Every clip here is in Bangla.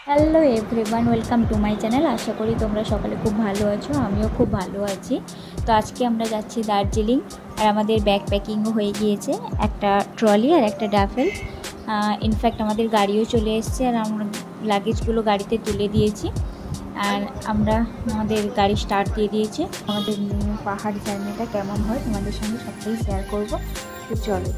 Hello everyone, welcome to my channel. আশা করি তোমরা সকালে খুব ভালো আছো, আমিও খুব ভালো আছি। তো আজকে আমরা যাচ্ছি দার্জিলিং, আর আমাদের ব্যাগ প্যাকিংও হয়ে গিয়েছে, একটা ট্রলি আর একটা ডাফেল। ইনফ্যাক্ট আমাদের গাড়িও চলে এসেছে, আর আমরা লাগেজগুলো গাড়িতে তুলে দিয়েছি, আর আমরা আমাদের গাড়ি স্টার্ট দিয়ে দিয়েছি। আমাদের পাহাড় জার্নিটা কেমন হয় তোমাদের সঙ্গে সবটাই শেয়ার করবো, তো চলো।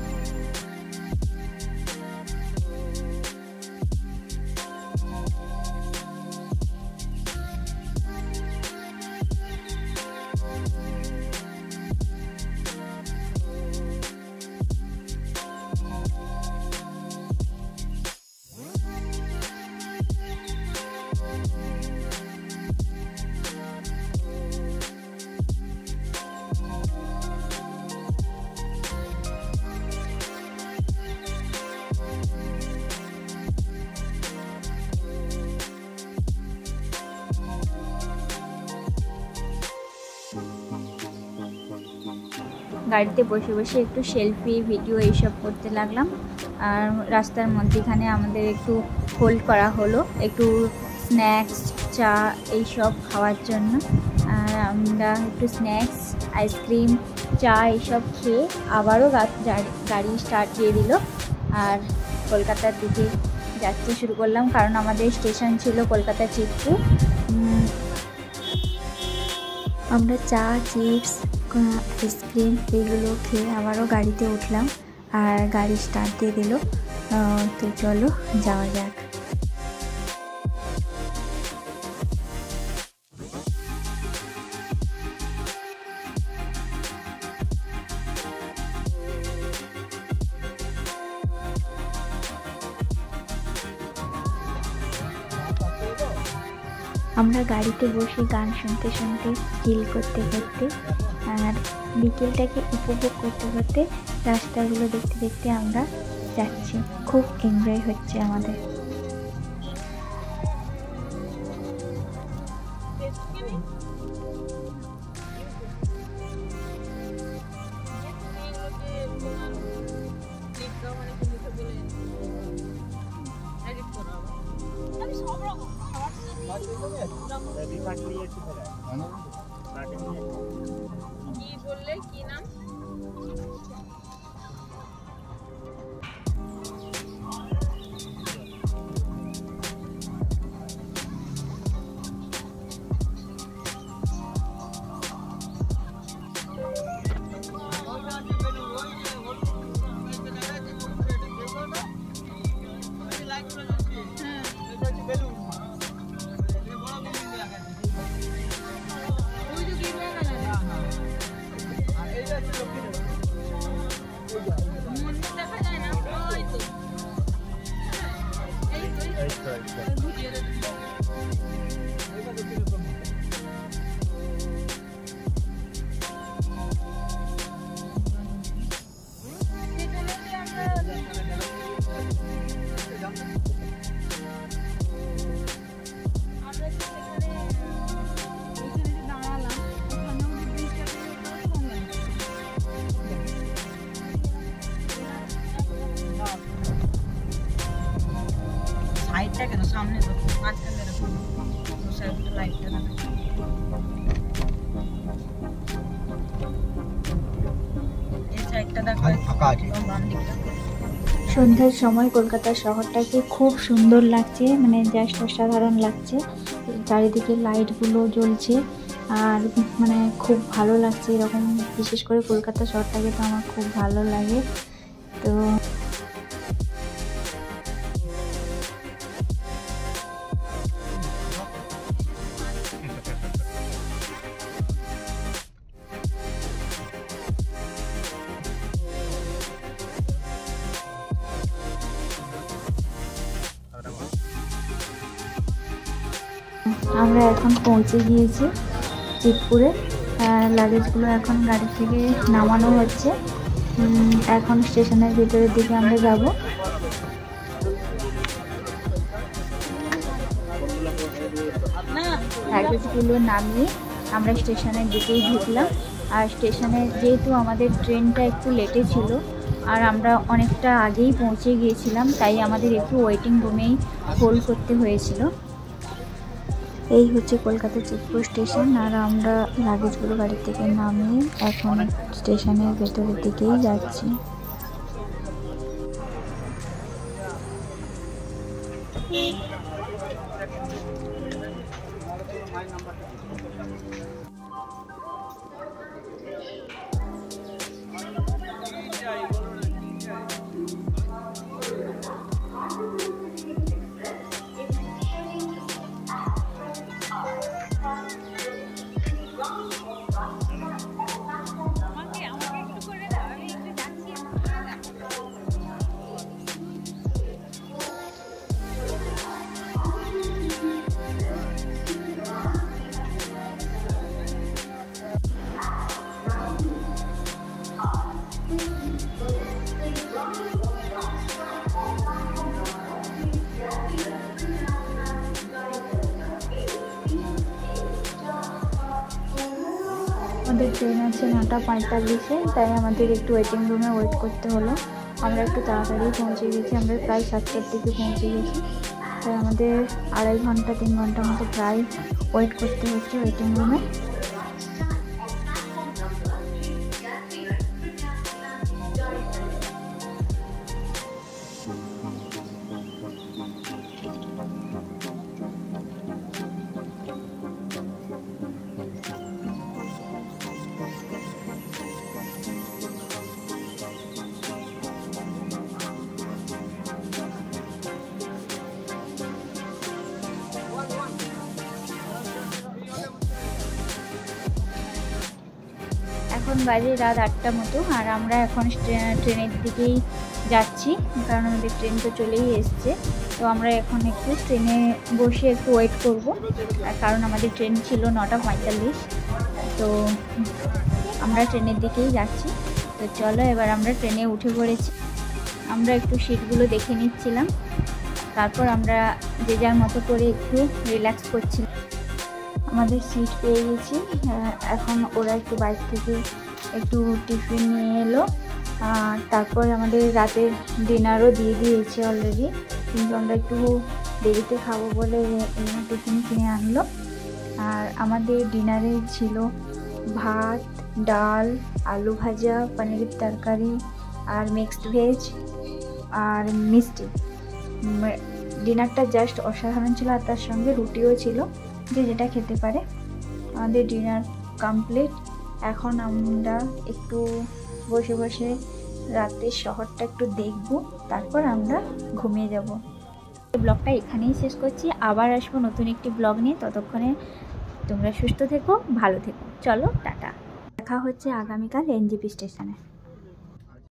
গাড়িতে বসে বসে একটু সেলফি ভিডিও এইসব করতে লাগলাম। আর রাস্তার মধ্যেখানে আমাদের একটু হোল্ড করা হলো, একটু স্ন্যাক্স, চা এইসব খাওয়ার জন্য। আর আমরা একটু স্ন্যাক্স, আইসক্রিম, চা এইসব খেয়ে আবারও গাড়ি স্টার্ট দিয়ে দিল, আর কলকাতার দিকে যাত্রা শুরু করলাম। কারণ আমাদের স্টেশন ছিল কলকাতা চিতপুর। আমরা চা, চিপস, আইসক্রিম এগুলো খেয়ে আবারও গাড়িতে উঠলাম, আর গাড়ি স্টার্ট দিয়ে দিল। তো চলো যাওয়া যাক। আমরা গাড়িতে বসে গান শুনতে শুনতে, চিল করতে করতে, আর বিকেলটাকে উপভোগ করতে করতে, রাস্তাগুলো দেখতে দেখতে আমরা যাচ্ছি। খুব এনজয় হচ্ছে আমাদের। কি বললে, কি নাম? সাইডটা কেন, সামনে তো মাঝখানে রাখো, সাইডটা লাইটটা না। এই সাইডটা দেখো ফাঁকা আছে, বাম দিকটা। সন্ধ্যার সময় কলকাতা শহরটাকে খুব সুন্দর লাগছে, মানে জাস্ট অসাধারণ লাগছে। চারিদিকে লাইটগুলো জ্বলছে, আর মানে খুব ভালো লাগছে এরকম। বিশেষ করে কলকাতা শহরটাকে তো আমার খুব ভালো লাগে। তো আমরা এখন পৌঁছে গিয়েছি চিতপুরে। লাগেজগুলো এখন গাড়ি থেকে নামানো হচ্ছে। এখন স্টেশনের ভিতরের দিকে আমরা যাব। লাগেজগুলো নামিয়ে আমরা স্টেশনের দিকেই ঢুকলাম। আর স্টেশনে যেহেতু আমাদের ট্রেনটা একটু লেটে ছিল, আর আমরা অনেকটা আগেই পৌঁছে গিয়েছিলাম, তাই আমাদের একটু ওয়েটিং রুমেই হোল্ড করতে হয়েছিল। এই হচ্ছে কলকাতা চিতপুর স্টেশন, আর আমরা লাগেজগুলো গাড়ি থেকে নামিয়ে এখন স্টেশনের ভেতরের দিকেই যাচ্ছি। আমাদের ট্রেন আছে 9:45-এ, তাই আমাদের একটু ওয়েটিং রুমে ওয়েট করতে হলো। আমরা একটু তাড়াতাড়ি পৌঁছে গেছি, আমরা প্রায় 7টার দিকে পৌঁছে গেছি, তাই আমাদের 2.5 ঘন্টা 3 ঘন্টার মতো প্রায় ওয়েট করতে হচ্ছে ওয়েটিং রুমে। এখন বাজে রাত 8টার মতো, আর আমরা এখন ট্রেনের দিকেই যাচ্ছি, কারণ আমাদের ট্রেন তো চলেই এসছে। তো আমরা এখন একটু ট্রেনে বসে একটু ওয়েট করব, কারণ আমাদের ট্রেন ছিল 9:45। তো আমরা ট্রেনের দিকেই যাচ্ছি। তো চলো, এবার আমরা ট্রেনে উঠে পড়েছি। আমরা একটু সিটগুলো দেখে নিচ্ছিলাম, তারপর আমরা যে যার মতো করে একটু রিল্যাক্স করছিলাম। আমাদের সিট পেয়ে গেছি। এখন ওরা একটু বাইরে থেকে একটু টিফিন নিয়ে এলো, আর তারপর আমাদের রাতের ডিনারও দিয়ে দিয়েছে অলরেডি, কিন্তু আমরা একটু দেরিতে খাবো বলে টিফিন কিনে আনলো। আর আমাদের ডিনারে ছিল ভাত, ডাল, আলু ভাজা, পনিরের তরকারি, আর মিক্সড ভেজ, আর মিষ্টি। ডিনারটা জাস্ট অসাধারণ ছিল, আর তার সঙ্গে রুটিও ছিল, যে যেটা খেতে পারে। আমাদের ডিনার কমপ্লিট। এখন আমরা একটু বসে বসে রাতের শহরটা একটু দেখব, তারপর আমরা ঘুমিয়ে যাব। ব্লগটা এখানেই শেষ করছি, আবার আসবো নতুন একটি ব্লগ নিয়ে। ততক্ষণে তোমরা সুস্থ থেকো, ভালো থেকো। চলো, টাটা। দেখা হচ্ছে আগামীকাল এনজেপি স্টেশনে।